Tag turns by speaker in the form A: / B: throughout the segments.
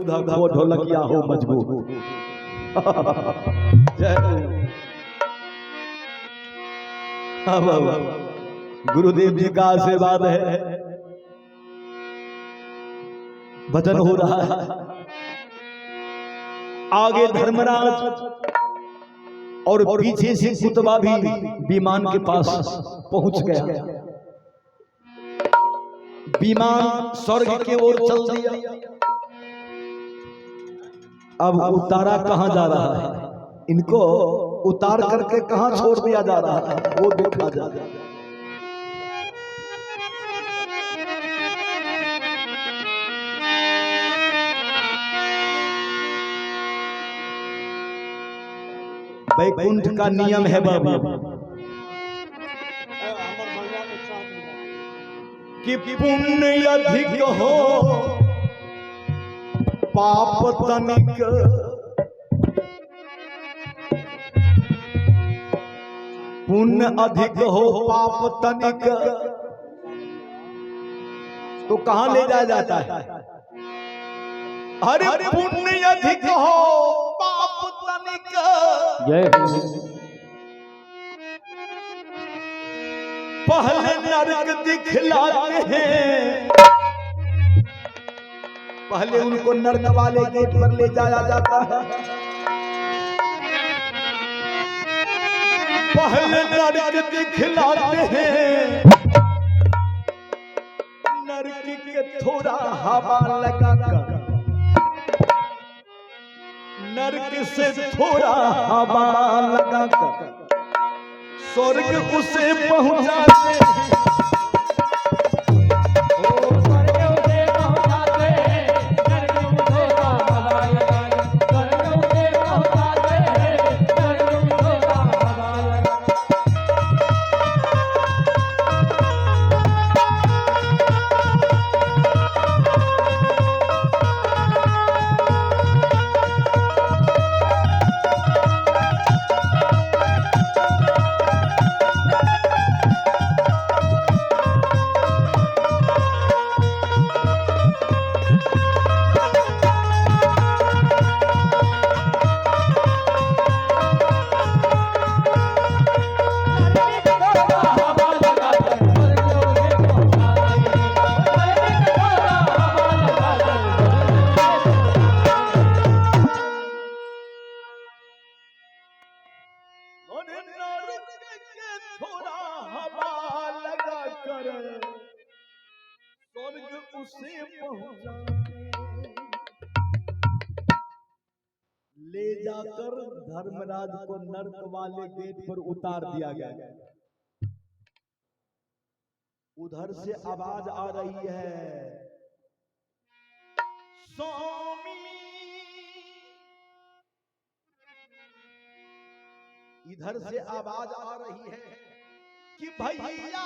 A: दूधा खो ढोलकिया हो मजबूत। गुरुदेव जी का आशीर्वाद है, भजन हो रहा है। आगे धर्मराज और पीछे से कुतबा भी विमान के पास पहुंच गया। विमान स्वर्ग की ओर चल दिया। अब उतारा कहां जा रहा है, इनको उतार करके कहां छोड़ दिया जा रहा है, वो देखा जा रहा है। वैकुंठ का नियम है बाबू कि पुण्य अधिक हो पाप तनिक, पुण्य अधिक हो पाप तनिक, तो कहां ले जाया जाता है? अरे पुण्य अधिक हो पाप तनिक, पहले नरक दिखलाते हैं, पहले उनको नरक वाले गेट पर ले जाया जाता है। पहले नरक दिखलाते हैं, नरक के थोड़ा हवा लगाकर, नरक से थोड़ा हवा लगाकर स्वर्ग उसे पहुंचाते हैं। ले जाकर धर्मराज को नरक वाले गेट पर उतार दिया गया। उधर से आवाज आ रही है, स्वामी। इधर से आवाज आ रही है कि भैया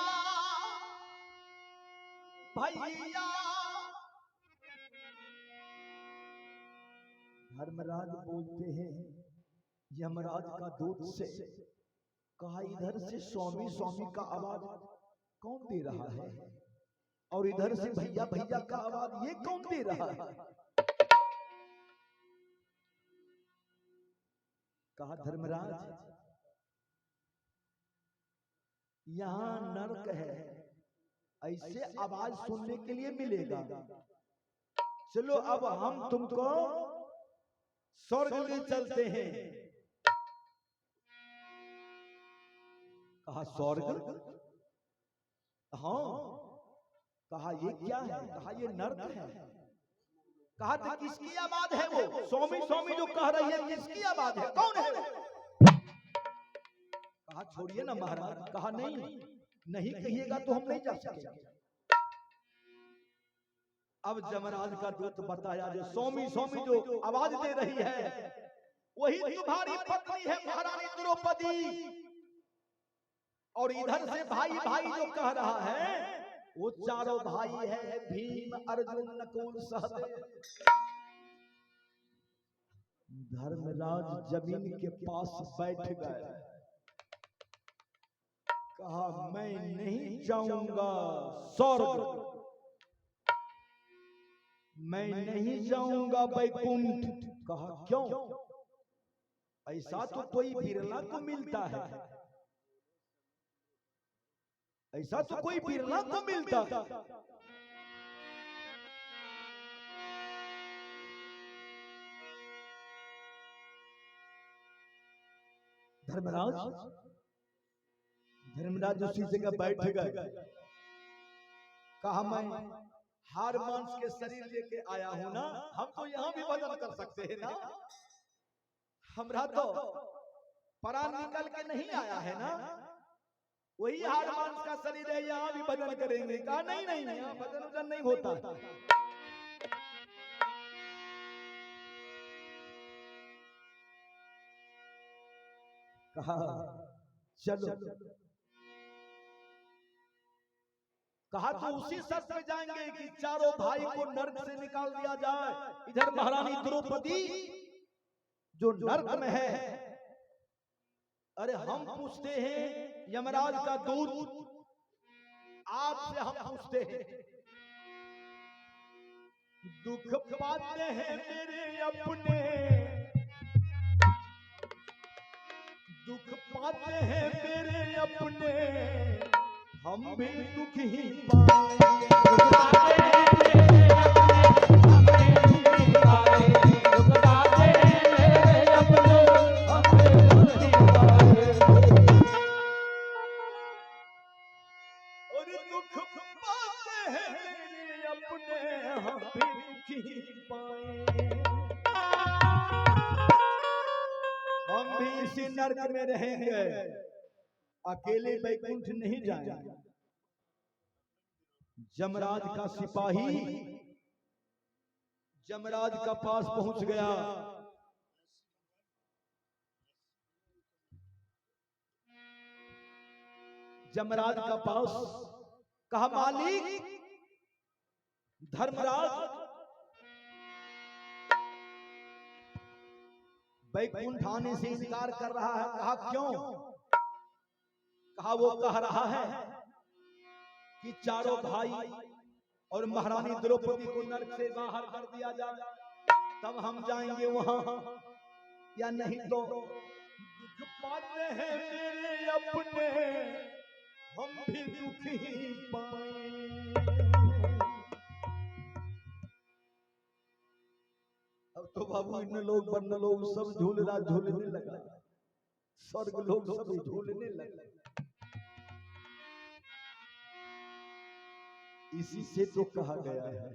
A: भैया। धर्मराज बोलते हैं यमराज का दूत से, कहा इधर से स्वामी स्वामी का आवाज कौन दे रहा है, और इधर से भैया भैया का आवाज ये कौन दे रहा है? कहा धर्मराज यहां नरक है, ऐसे आवाज सुनने के लिए मिलेगा। चलो अब हम तुमको स्वर्ग ले चलते हैं। कहा स्वर्ग? हाँ। कहा ये क्या है? कहा ये नरक है। कहा तो किसकी आवाज है वो? स्वामी स्वामी जो कह रही है किसकी आवाज है, कौन है वो? कहा छोड़िए ना महाराज। कहा नहीं नहीं कहिएगा तो हम नहीं जा सकेंगे। अब यमराज का दूत बताया जो स्वामी स्वामी जो आवाज दे रही है वही तुम्हारी पत्नी है महारानी द्रौपदी, और इधर से भाई भाई जो कह रहा है वो चारों भाई है, भीम अर्जुन नकुल सहदेव। धर्मराज जमीन के पास बैठ गए। कहा मैं नहीं जाऊंगा स्वर्ग, मैं नहीं जाऊंगा वैकुंठ। कहा क्यों? ऐसा तो कोई बिरला को मिलता है, ऐसा तो कोई बिरला को मिलता है। धर्मराज उसी जगह बैठ गए। कहा मैं हार मांस के शरीर लेके आया हूं ना, हम तो यहाँ भी भजन कर सकते हैं ना, हमरा तो प्राण निकल के नहीं आया है ना, वही हार मांस का शरीर है, यहाँ भी भजन करेंगे। कहा नहीं नहीं नहीं, यहाँ भजन उजन नहीं होता। कहा चलो। कहा तो उसी शर्त पे जाएंगे कि चारों भाई को नर्क से निकाल दिया जाए। इधर महारानी द्रौपदी जो नर्क में है, अरे हम पूछते हैं यमराज का दूत, आपसे हम पूछते हैं, दुख पाते हैं मेरे अपने, दुख पाते हैं मेरे अपने, हम भी दुख ही पाए। हम भी इसी नर्क में रहेंगे, अकेले वैकुंठ नहीं जाएंगे। जमराज का सिपाही जमराज का पास पहुंच गया। जमराज का पास, कहा मालिक धर्मराज वैकुंठ आने से इनकार कर रहा है। कहा क्यों? कहा वो कह रहा है कि चारों भाई और महारानी द्रौपदी को नरक से बाहर कर दिया जाए, तब हम जाएंगे वहां, या नहीं तो दुख पाते हैं मेरे अपने, हम भी दुख ही पाए। अब तो बाबू इन लोग बन लोग सब झूलने लगा, स्वर्ग लोग सब झूलने लगे। इसी से तो कहा गया है